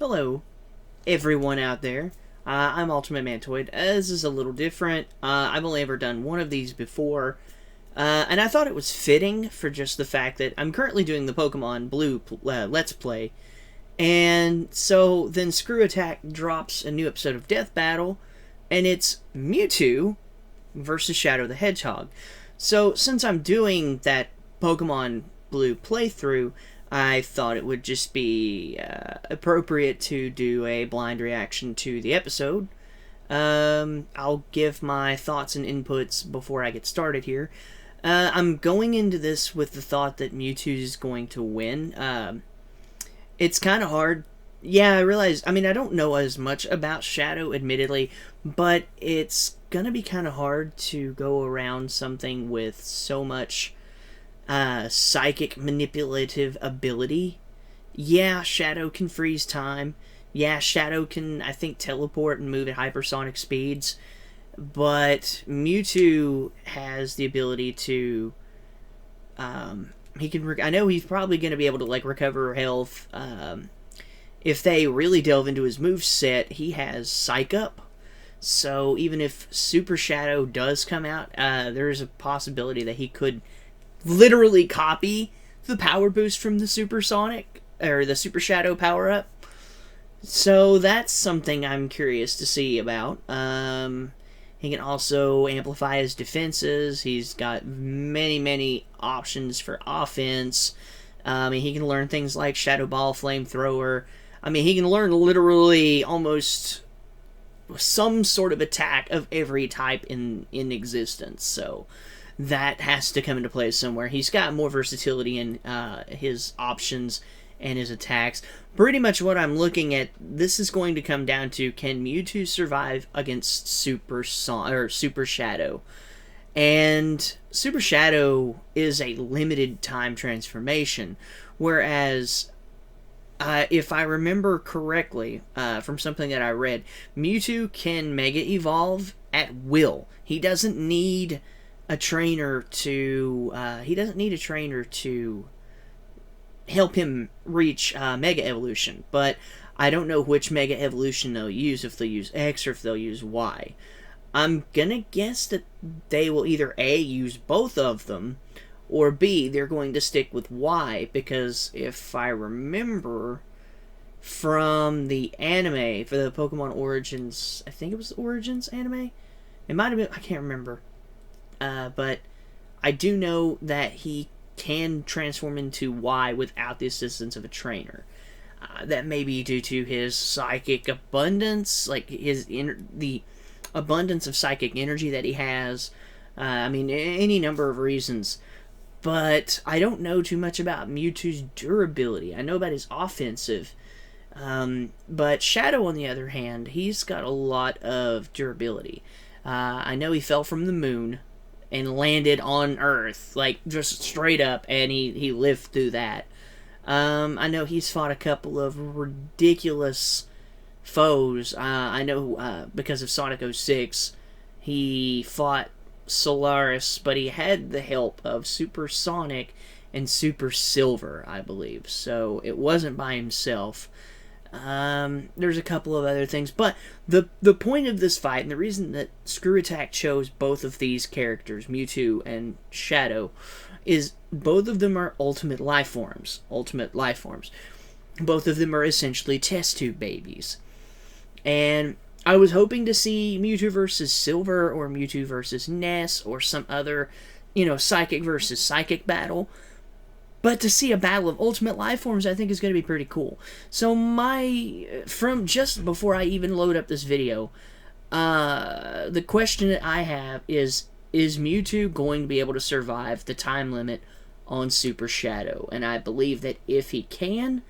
Hello, everyone out there. I'm Ultimate Mantoid. This is a little different. I've only ever done one of these before, and I thought it was fitting for just the fact that I'm currently doing the Pokemon Blue Let's Play, and so then ScrewAttack drops a new episode of Death Battle, and it's Mewtwo versus Shadow the Hedgehog. So since I'm doing that Pokemon Blue playthrough, I thought it would just be appropriate to do a blind reaction to the episode. I'll give my thoughts and inputs before I get started here. I'm going into this with the thought that Mewtwo is going to win. It's kind of hard. Yeah, I realize, I don't know as much about Shadow, admittedly, but it's going to be kind of hard to go around something with so much psychic manipulative ability. Yeah, Shadow can freeze time. Yeah, Shadow can, I think, teleport and move at hypersonic speeds. But Mewtwo has the ability to, he can, I know he's probably going to be able to, recover health. If they really delve into his moveset, he has Psych Up. So even if Super Shadow does come out, there's a possibility that he could literally copy the power boost from the Supersonic, or the Super Shadow power-up. So that's something I'm curious to see about. He can also amplify his defenses. He's got many options for offense. He can learn things like Shadow Ball, Flamethrower. He can learn literally almost some sort of attack of every type in existence. So that has to come into play somewhere. He's got more versatility in his options and his attacks. Pretty much what I'm looking at, this is going to come down to, can Mewtwo survive against Super Shadow? And Super Shadow is a limited time transformation, whereas if I remember correctly from something that I read, Mewtwo can Mega Evolve at will. He doesn't need a trainer to help him reach Mega Evolution, but I don't know which Mega Evolution they'll use, if they'll use X or if they'll use Y. I'm gonna guess that they will either A, use both of them, or B, they're going to stick with Y, because if I remember from the anime, for the Pokemon Origins, I think it was the Origins anime? It might have been, I can't remember. But I do know that he can transform into Y without the assistance of a trainer. That may be due to his psychic abundance, the abundance of psychic energy that he has. Any number of reasons. But I don't know too much about Mewtwo's durability. I know about his offensive. But Shadow, on the other hand, he's got a lot of durability. I know he fell from the moon and landed on Earth, just straight up, and he lived through that. I know he's fought a couple of ridiculous foes. I know because of Sonic 06, he fought Solaris, but he had the help of Super Sonic and Super Silver, I believe. So it wasn't by himself. There's a couple of other things, but the point of this fight, and the reason that ScrewAttack chose both of these characters, Mewtwo and Shadow, is both of them are ultimate life forms. Both of them are essentially test tube babies. And I was hoping to see Mewtwo versus Silver, or Mewtwo versus Ness, or some other, psychic versus psychic battle. But to see a battle of ultimate life forms, I think is going to be pretty cool. So from just before I even load up this video, the question that I have is Mewtwo going to be able to survive the time limit on Super Shadow? And I believe that if he can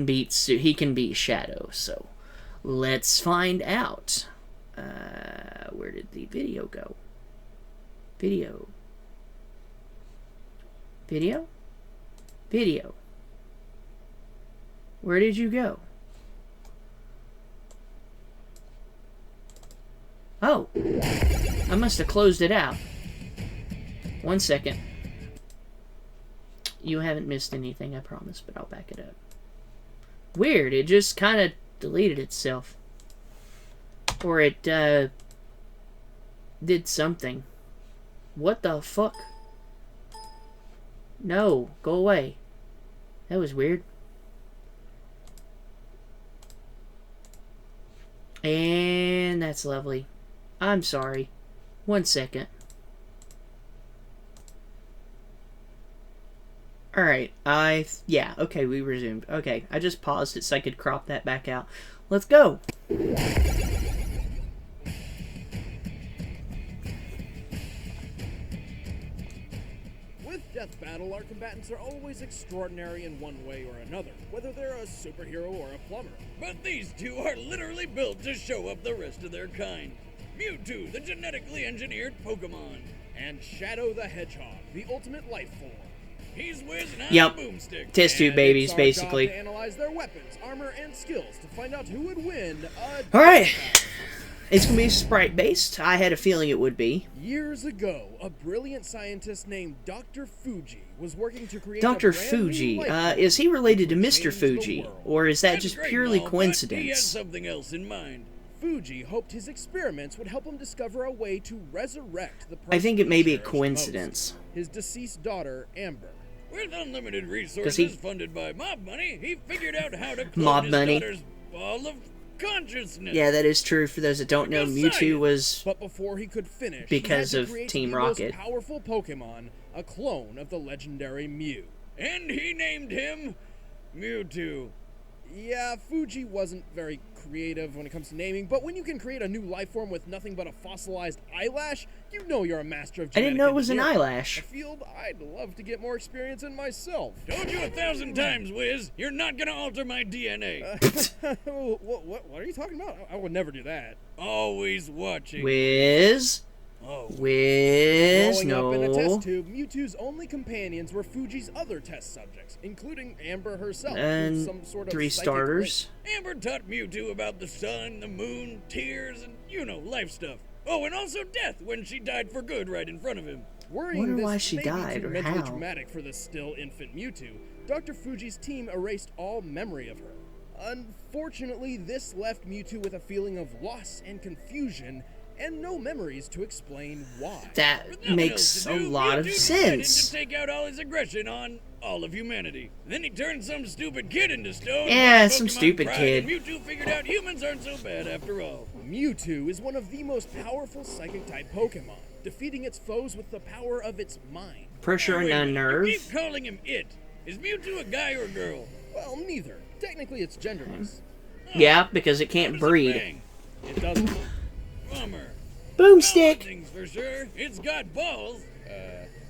beat Shadow. So let's find out. Where did the video go? Video. Where did you go? Oh, I must have closed it out. 1 second. You haven't missed anything, I promise, but I'll back it up. Weird, it just kind of deleted itself. Or it, did something. What the fuck? No, go away. That was weird. And that's lovely. I'm sorry. 1 second. Alright, yeah, okay, we resumed. Okay, I just paused it so I could crop that back out. Let's go! With Death Battle, our combatants are always extraordinary in one way or another, whether they're a superhero or a plumber. But these two are literally built to show up the rest of their kind. Mewtwo, the genetically engineered Pokemon. And Shadow the Hedgehog, the ultimate life form. He's Wiz and I'm Yep. Boomstick. Test tube And babies, it's our basically. job to analyze their weapons, armor, and skills to find out who would win a Alright. It's gonna be sprite-based. I had a feeling it would be. Years ago, a brilliant scientist named Dr. Fuji was working to create Dr. a brand Fuji, new life form is he related to that would Mr. change the Fuji? world. Or is that That's just great purely and all, but He has coincidence? something else in mind. Fuji hoped his experiments would help him discover a way to resurrect the I think it person may he be a cherished coincidence. most, his deceased daughter, Amber. With unlimited he- resources funded by mob money, he figured out how to clone Mob his money. daughter's ball of consciousness. Yeah, that is true. For those that don't know, Like a Mewtwo science. was... But before he could finish, Because he had of to create Team the Rocket. most powerful Pokemon, a clone of the legendary Mew. And he named him Mewtwo. Yeah, Fuji wasn't very creative when it comes to naming, but when you can create a new life form with nothing but a fossilized eyelash, you know you're a master of I genetic didn't know it was an engineering. eyelash. A field I'd love to get more experience in myself. Told you 1,000 times, Wiz. You're not gonna alter my DNA. What are you talking about? I would never do that. Always watching. Wiz? Oh, Wiz? Growing up in a test No. tube, Mewtwo's only companions were Fuji's other test subjects, including Amber herself, And who's some sort of 3 psychic starters. Amber taught Mewtwo about the sun, the moon, tears, and, life stuff. Oh, and also death when she died for good right in front of him. Worrying Wonder this why she may be died, too or mentally how. traumatic for the still infant Mewtwo, Dr. Fuji's team erased all memory of her. Unfortunately, this left Mewtwo with a feeling of loss and confusion, and no memories to explain why. That With nothing makes else a to do, lot of Mewtwo decided sense. to take out all his aggression on all of humanity. Then he turned some stupid kid into stone. Yeah, some Pokemon stupid pride, kid. And Mewtwo figured out humans aren't so bad after all. Mewtwo is one of the most powerful psychic-type Pokemon, defeating its foes with the power of its mind. Pressure Wait a and a minute, nerve. You keep calling him it. Is Mewtwo a guy or a girl? Well, neither. Technically, it's genderless. Yeah, because it How can't does it breed. bang? It doesn't. Bummer. Boomstick! One thing's for sure, it's got balls.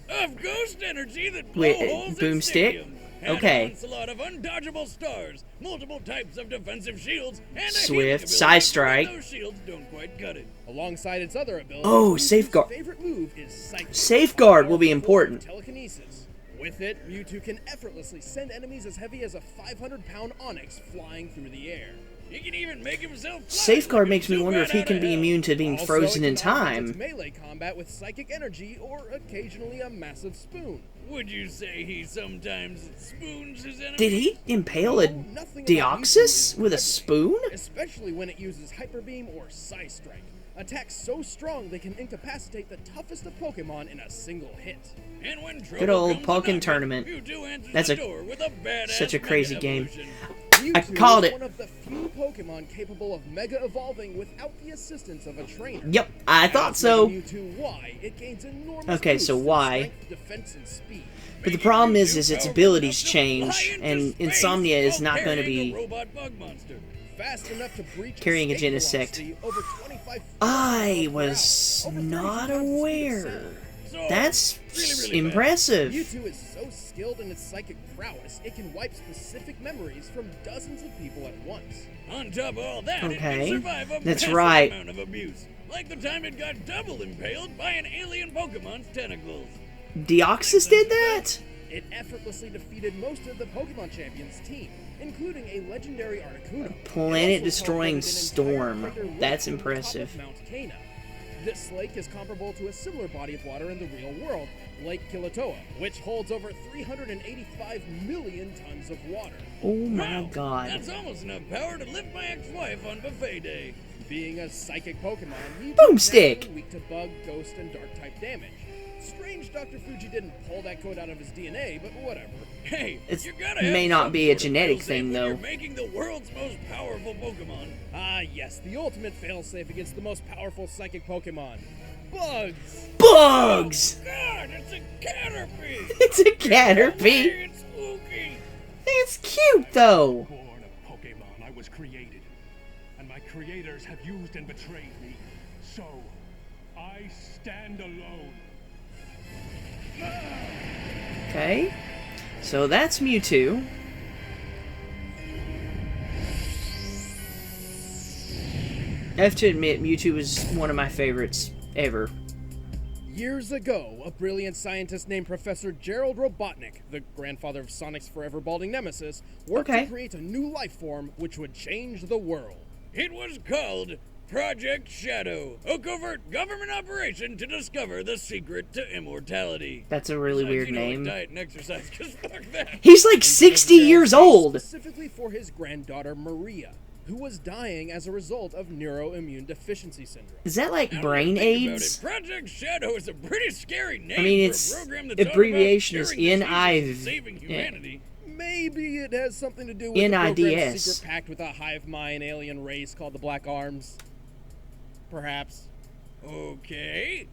Of ghost energy that blow Wait, holes Boomstick? in stadiums. And Okay. an onslaught of undodgeable stars, multiple types of defensive shields, and a Swift, healing ability Side Strike. when those shields don't quite cut it. Alongside its other abilities, Oh, Mewtwo's Safeguard. favorite move is Psychic. Safeguard will be important. Telekinesis. With it, Mewtwo can effortlessly send enemies as heavy as a 500-pound Onyx flying through the air. He can even make himself fly Safeguard like makes me a wonder if he Zubat can outta be hell. immune to being Also, frozen it in can augment its time. melee combat with psychic energy or occasionally a massive spoon. Would you say he sometimes spoons his enemies? Did he impale a Nothing about Mewtwo Deoxys is with a deadly, spoon? Especially when it uses Hyper Beam or Psy Strike. Attacks so strong they can incapacitate the toughest of Pokemon in a single hit. And when trouble Good old comes Pokken knocking, tournament. Mewtwo answers That's the a- door with a badass such a crazy Mega game. Evolution. Mewtwo called is it. one of the few Pokemon capable of Mega Evolving without the assistance of a trainer. Yep, I thought As so. Mega Mewtwo Y, it gains enormous Okay, so boosts in Y. strength, defense, and speed. But the Making problem is Mewtwo its powerful abilities enough to fly change, into and space Insomnia is while not going to carrying be... a robot bug monster. Fast enough to breach Carrying a escape Genesect. velocity over 25 I miles per was hour, over 30 not times the speed of aware. sound. So, That's really impressive. Mewtwo is so skilled in its psychic prowess, it can wipe specific memories from dozens of people at once. On top of all that, Okay, it can survive a that's massive right. amount of abuse. Like the time it got double impaled by an alien Pokemon's tentacles. Deoxys did that? It effortlessly defeated most of the Pokemon Champions team, including a legendary Articuno. Planet It also destroying teleported an entire storm. crater lake That's from the top of impressive. Mount Cana. This lake is comparable to a similar body of water in the real world, Lake Kilauea, which holds over 385 million tons of water. Oh my Wow, god. That's almost enough power to lift my ex-wife on buffet day. Being a psychic Pokemon, Mewtwo Boomstick! is naturally weak to bug, ghost, and dark-type damage. Strange Dr. Fuji didn't pull that code out of his DNA, but whatever. Hey, It you gotta have may not some be a sort of genetic failsafe thing, when though. You're making the world's most powerful Pokemon. Ah, yes, the ultimate failsafe against the most powerful psychic Pokemon. Bugs! Bugs! God, it's a Caterpie! It's a Caterpie! It's spooky! It's cute, though! Born of Pokemon, I was created, and my creators have used and betrayed me. So, I stand alone. Okay. So that's Mewtwo. I have to admit, Mewtwo is one of my favorites ever. Years ago, a brilliant scientist named Professor Gerald Robotnik, the grandfather of Sonic's forever balding nemesis, worked Okay. to create a new life form which would change the world. It was called Project Shadow, a covert government operation to discover the secret to immortality. That's a really Besides, weird you know, name. like diet and exercise, 'cause fuck that. He's like 60 years old! Specifically for his granddaughter Maria, who was dying as a result of neuroimmune deficiency syndrome. Is that like Now that I brain think about AIDS? it, Project Shadow is a pretty scary name I mean, for its a program that's all abbreviation about is curing diseases and NIV. saving humanity. Maybe it has something to do with the NIDS. program's secret pact with a hive mind alien race called the Black Arms. Perhaps. Okay.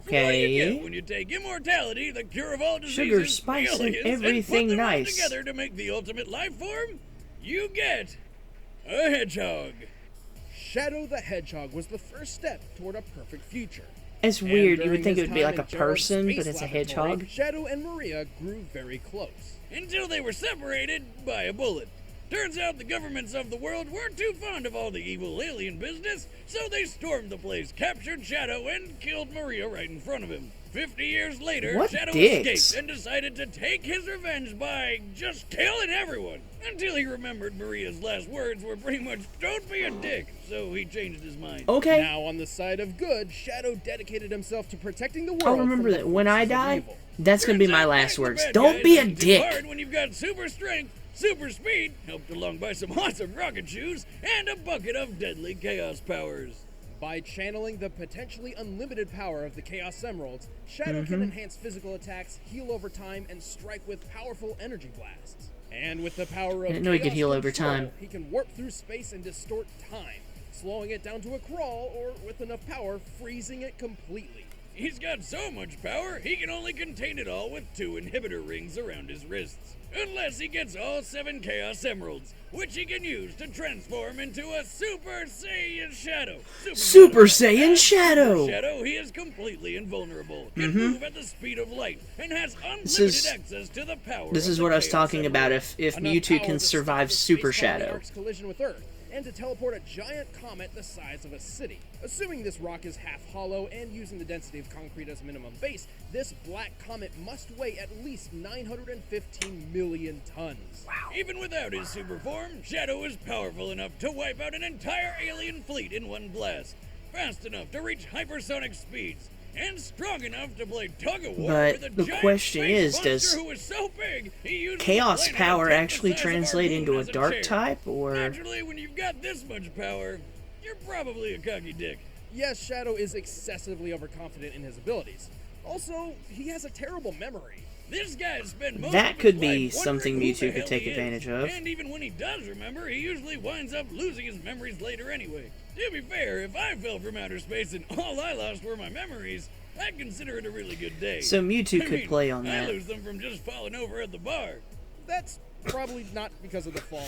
So what do you Okay. get when you take immortality, the cure of all diseases, Sugar, spice, and aliens, everything and put them all nice. together to make the ultimate life form? You get a hedgehog. Shadow the Hedgehog was the first step toward a perfect future. It's And weird. You during would think it his would be time like a in Gerald's person, space but it's a laboratory, hedgehog. Shadow and Maria grew very close. Until they were separated by a bullet. Turns out the governments of the world weren't too fond of all the evil alien business, so they stormed the place, captured Shadow, and killed Maria right in front of him. 50 years later, What Shadow dicks. escaped and decided to take his revenge by just killing everyone. Until he remembered Maria's last words were pretty much, "Don't be a dick," so he changed his mind. Okay. Now on the side of good, Shadow dedicated himself to protecting the world. I'll remember from the that when I forces of die, evil. that's gonna be Turns my out last fighting words. the bad Don't guys be a isn't too dick! hard when you've got super strength, super speed, helped along by some awesome rocket shoes, and a bucket of deadly chaos powers. By channeling the potentially unlimited power of the Chaos Emeralds, Shadow Mm-hmm. can enhance physical attacks, heal over time, and strike with powerful energy blasts. And with the power of I didn't know he could Chaos heal over Control, time. he can warp through space and distort time, slowing it down to a crawl, or with enough power, freezing it completely. He's got so much power, he can only contain it all with 2 inhibitor rings around his wrists. Unless he gets all 7 Chaos Emeralds, which he can use to transform into a Super Saiyan Shadow. Super Saiyan Shadow! Super Shadow, he is completely invulnerable, can move at the speed of light, and has unlimited is- access to the power This of is the what I was Chaos talking about Emeralds. if Enough Mewtwo power can to survive stop the Super space colony Shadow. Ark's collision with Earth, and to teleport a giant comet the size of a city. Assuming this rock is half hollow and using the density of concrete as minimum base, this black comet must weigh at least 915 million tons. Wow. Even without his super form, Shadow is powerful enough to wipe out an entire alien fleet in one blast, fast enough to reach hypersonic speeds, and strong enough to play tug-of-war But with a the giant question space is, monster does who is so big, he uses Chaos a plane power to take actually the size of our translate moon into a as dark chair. type, or... Naturally, when you've got this much power, you're probably a cocky dick. Yes, Shadow is excessively overconfident in his abilities. Also, he has a terrible memory. This guy spent most That of could his be life something wondering who Mewtwo the could hell take he is. advantage of. And even when he does remember, he usually winds up losing his memories later anyway. To be fair, if I fell from outer space and all I lost were my memories, I'd consider it a really good day. So Mewtwo I could mean, play on I that. lose them from just falling over at the bar. That's probably not because of the fall.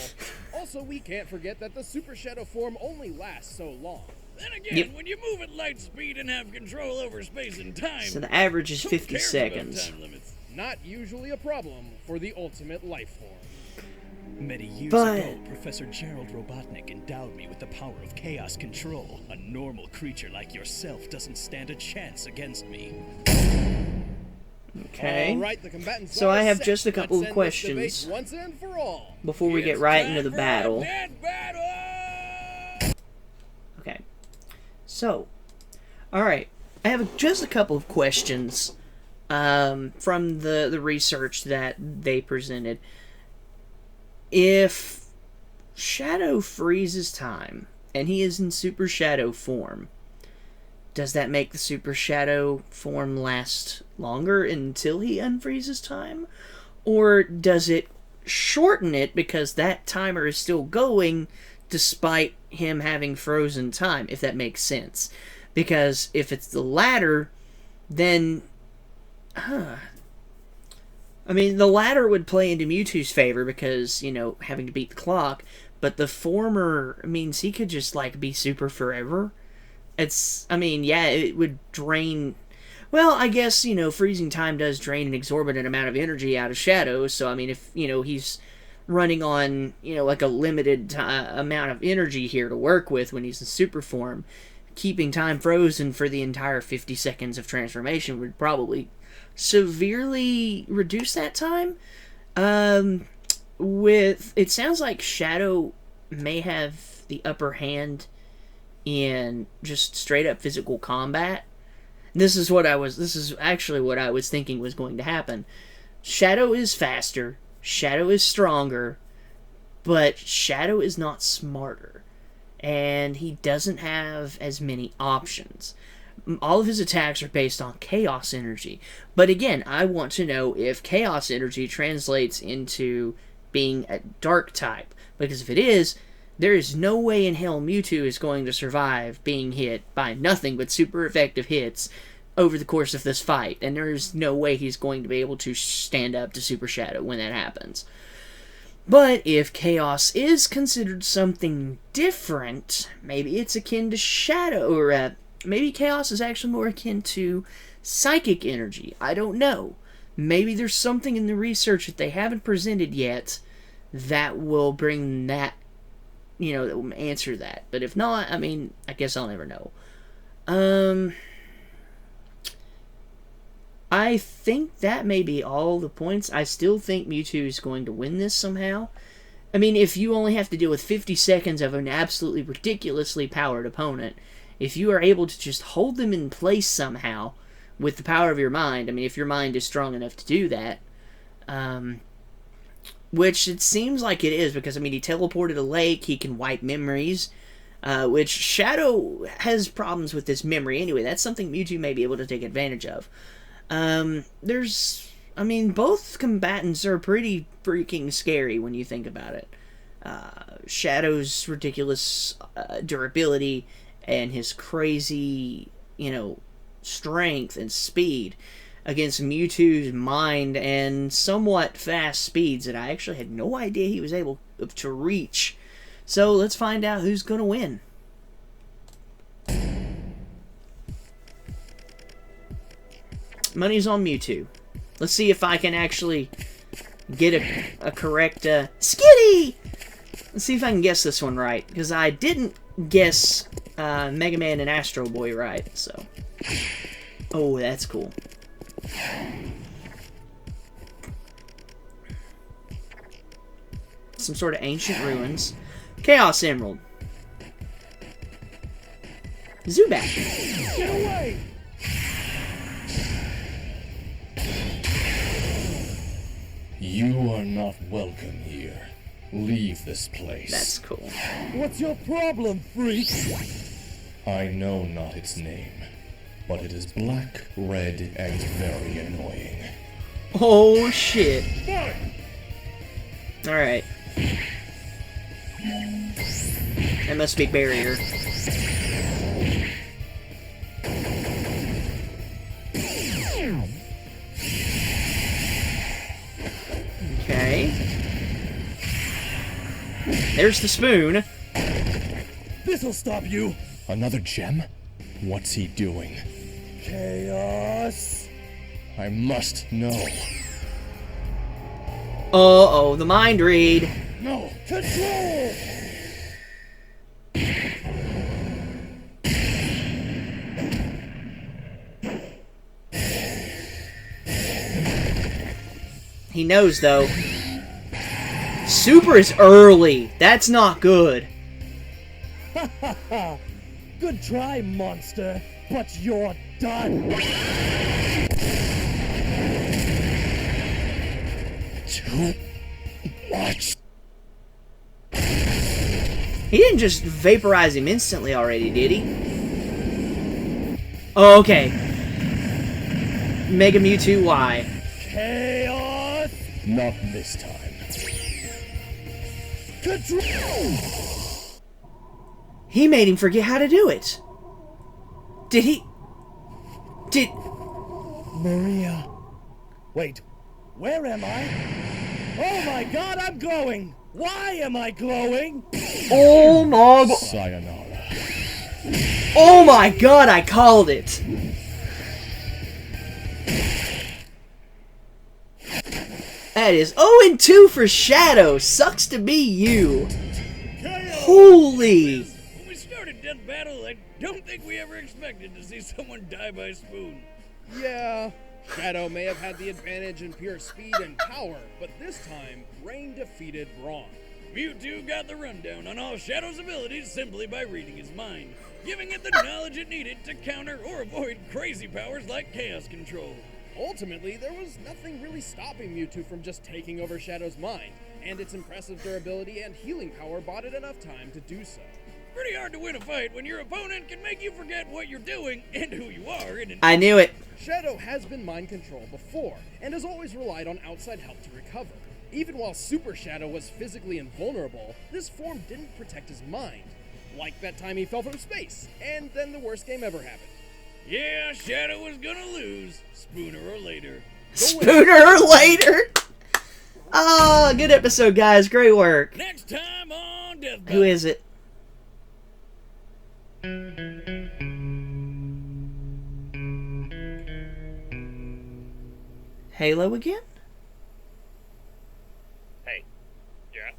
Also, we can't forget that the Super Shadow form only lasts so long. Then again, Yep. when you move at light speed and have control over space and time, So the average is who 50 cares about seconds. time limits? Not usually a problem for the ultimate life form. Many years But- ago, Professor Gerald Robotnik endowed me with the power of chaos control. A normal creature like yourself doesn't stand a chance against me. Okay. All right, the combatants So are I have set. just a couple Let's of end this debate questions once and for all. before we get It's right time into the for a battle. dead battle! Okay. So, Alright, I have just a couple of questions from the research that they presented. If Shadow freezes time, and he is in Super Shadow form, does that make the Super Shadow form last longer until he unfreezes time? Or does it shorten it because that timer is still going despite him having frozen time, if that makes sense? Because if it's the latter, then... I mean, the latter would play into Mewtwo's favor because, you know, having to beat the clock, but the former means he could just, like, be super forever. It's, I mean, yeah, it would drain... Well, I guess, you know, freezing time does drain an exorbitant amount of energy out of Shadow, so, I mean, if, you know, he's running on, you know, like a limited amount of energy here to work with when he's in super form, keeping time frozen for the entire 50 seconds of transformation would probably severely reduce that time. It sounds like Shadow may have the upper hand in just straight up physical combat. This is actually what I was thinking was going to happen. Shadow is faster, Shadow is stronger, but Shadow is not smarter, and he doesn't have as many options. All of his attacks are based on Chaos Energy, but again, I want to know if Chaos Energy translates into being a Dark type, because if it is, there is no way in hell Mewtwo is going to survive being hit by nothing but super effective hits over the course of this fight, and there is no way he's going to be able to stand up to Super Shadow when that happens. But if Chaos is considered something different, maybe it's akin to Shadow, or maybe Chaos is actually more akin to Psychic Energy. I don't know. Maybe there's something in the research that they haven't presented yet that will bring that, you know, that will answer that. But if not, I mean, I guess I'll never know. I think that may be all the points. I still think Mewtwo is going to win this somehow. I mean, if you only have to deal with 50 seconds of an absolutely ridiculously powered opponent, if you are able to just hold them in place somehow with the power of your mind, I mean, if your mind is strong enough to do that, which it seems like it is, because, I mean, he teleported a lake, he can wipe memories, which Shadow has problems with his memory anyway. That's something Mewtwo may be able to take advantage of. I mean, both combatants are pretty freaking scary when you think about it. Shadow's ridiculous durability and his crazy, you know, strength and speed against Mewtwo's mind and somewhat fast speeds that I actually had no idea he was able to reach. So let's find out who's going to win. Money's on Mewtwo. Let's see if I can actually get a correct Skitty! Let's see if I can guess this one right, because I didn't guess Mega Man and Astro Boy right, so... Oh, that's cool. Some sort of ancient ruins. Chaos Emerald. Zubat. Get away! You are not welcome here. Leave this place. That's cool. What's your problem, freak? I know not its name, but it is black, red, and very annoying. Oh, shit. Alright. That must be barrier. Okay. There's the spoon. This'll stop you! Another gem? What's he doing? Chaos! I must know. Uh-oh, the mind read. No! Control! He knows, though. Super is early. That's not good. Good try, monster. But you're done! Too much. He didn't just vaporize him instantly already, did he? Oh, okay. Mega Mewtwo Y. Chaos! Not this time. Control! He made him forget how to do it. Did he? Did... Maria. Wait, where am I? Oh my god, I'm glowing! Why am I glowing? Oh my god. Sayonara. Oh my god, I called it. That is 0-2 for Shadow. Sucks to be you. Holy. When we started Death Battle, I don't think we ever expected to see someone die by spoon. Yeah, Shadow may have had the advantage in pure speed and power, but this time, Rain defeated Brawn. Mewtwo got the rundown on all Shadow's abilities simply by reading his mind, giving it the knowledge it needed to counter or avoid crazy powers like Chaos Control. Ultimately, there was nothing really stopping Mewtwo from just taking over Shadow's mind, and its impressive durability and healing power bought it enough time to do so. Pretty hard to win a fight when your opponent can make you forget what you're doing and who you are in an... I knew it. Shadow has been mind controlled before, and has always relied on outside help to recover. Even while Super Shadow was physically invulnerable, this form didn't protect his mind. Like that time he fell from space, and then the worst game ever happened. Yeah, Shadow was gonna lose, sooner or later. Spooner or later. Oh, good episode, guys. Great work. Next time on Death Who is it? Halo again? Hey, yeah.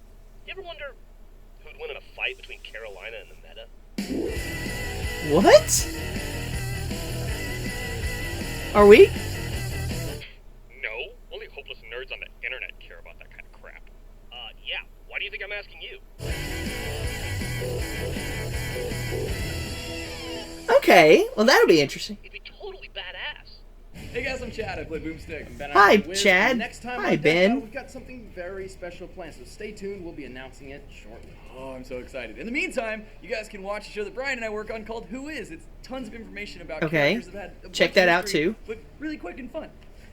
You ever wonder who'd win in a fight between Carolina and the Meta? What? Are we? No, only hopeless nerds on the internet care about that kind of crap. Yeah. Why do you think I'm asking you? Okay, well that'll be interesting. It'd be totally badass. Hey guys, I'm Chad. I play Boomstick. I'm Ben. Hi, I'm Wiz, Chad. and Next time Hi, on Death Ben. Battle, we've got something very special planned, so stay tuned. We'll be announcing it shortly. Oh, I'm so excited. In the meantime, you guys can watch a show that Brian and I work on called Who Is? It's tons of information about Okay. characters that had a Check bunch that of out, history, too. But really quick and fun.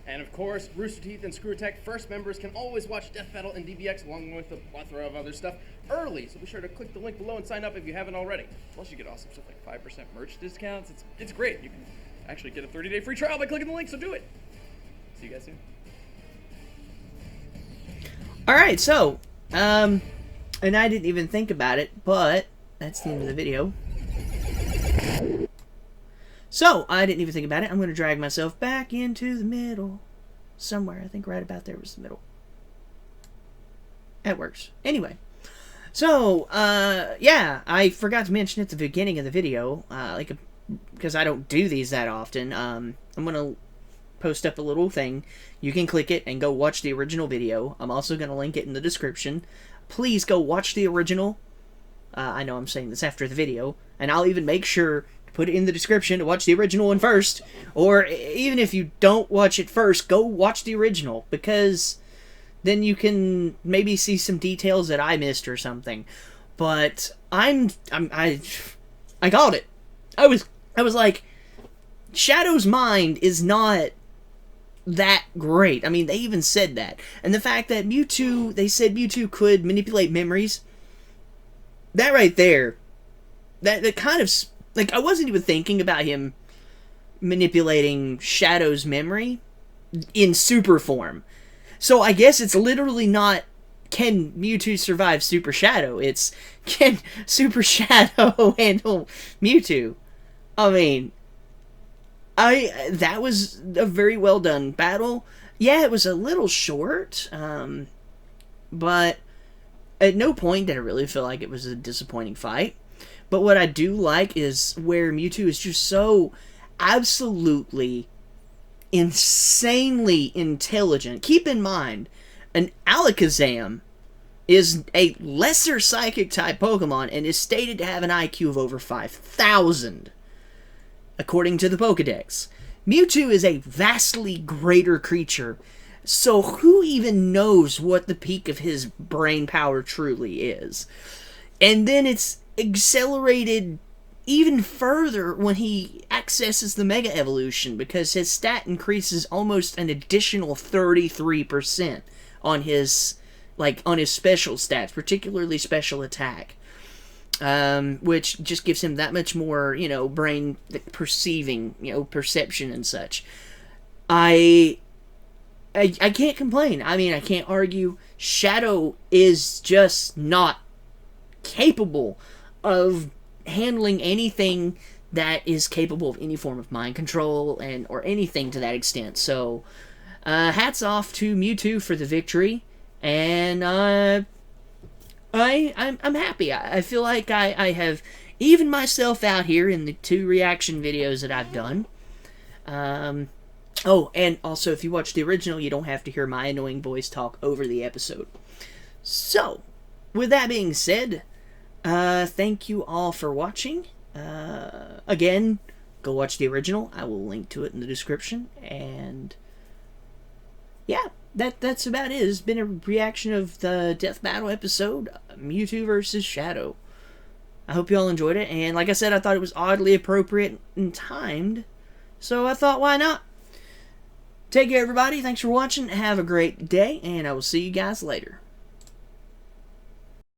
And of course, Rooster Teeth and ScrewAttack first members can always watch Death Battle and DBX along with a plethora of other stuff early, so be sure to click the link below and sign up if you haven't already. Plus, you get awesome stuff like 5% merch discounts. It's great. You can actually get a 30-day free trial by clicking the link, so do it. See you guys soon. Alright, so, and I didn't even think about it, but that's the end of the video. So, I didn't even think about it. I'm going to drag myself back into the middle. Somewhere. I think right about there was the middle. That works. Anyway. So, yeah, I forgot to mention at the beginning of the video, because I don't do these that often, I'm going to post up a little thing. You can click it and go watch the original video. I'm also going to link it in the description. Please go watch the original. I know I'm saying this after the video, and I'll even make sure to put it in the description to watch the original one first. Or even if you don't watch it first, go watch the original, because then you can maybe see some details that I missed or something. But I called it. I was like, Shadow's mind is not that great. I mean, they even said that. And the fact that Mewtwo, they said Mewtwo could manipulate memories, that right there, that kind of, like, I wasn't even thinking about him manipulating Shadow's memory in super form. So I guess it's literally not, can Mewtwo survive Super Shadow? It's, can Super Shadow handle Mewtwo? I mean, that was a very well done battle. Yeah, it was a little short, but at no point did I really feel like it was a disappointing fight. But what I do like is where Mewtwo is just so absolutely insanely intelligent. Keep in mind, an Alakazam is a lesser psychic type Pokemon and is stated to have an IQ of over 5,000. according to the Pokedex. Mewtwo is a vastly greater creature, so who even knows what the peak of his brain power truly is? And then it's accelerated even further when he accesses the Mega Evolution, because his stat increases almost an additional 33% on his special stats, particularly special attack. Which just gives him that much more, brain perceiving, perception and such. I can't complain. I mean, I can't argue. Shadow is just not capable of handling anything that is capable of any form of mind control or anything to that extent. So, hats off to Mewtwo for the victory, and I'm happy. I feel like I have evened myself out here in the 2 reaction videos that I've done. Oh, and also, if you watch the original, you don't have to hear my annoying voice talk over the episode. So, with that being said, thank you all for watching. Again, go watch the original. I will link to it in the description. And yeah, that's about it. It's been a reaction of the Death Battle episode, Mewtwo vs. Shadow. I hope you all enjoyed it. And like I said, I thought it was oddly appropriate and timed. So I thought, why not? Take care, everybody. Thanks for watching. Have a great day. And I will see you guys later.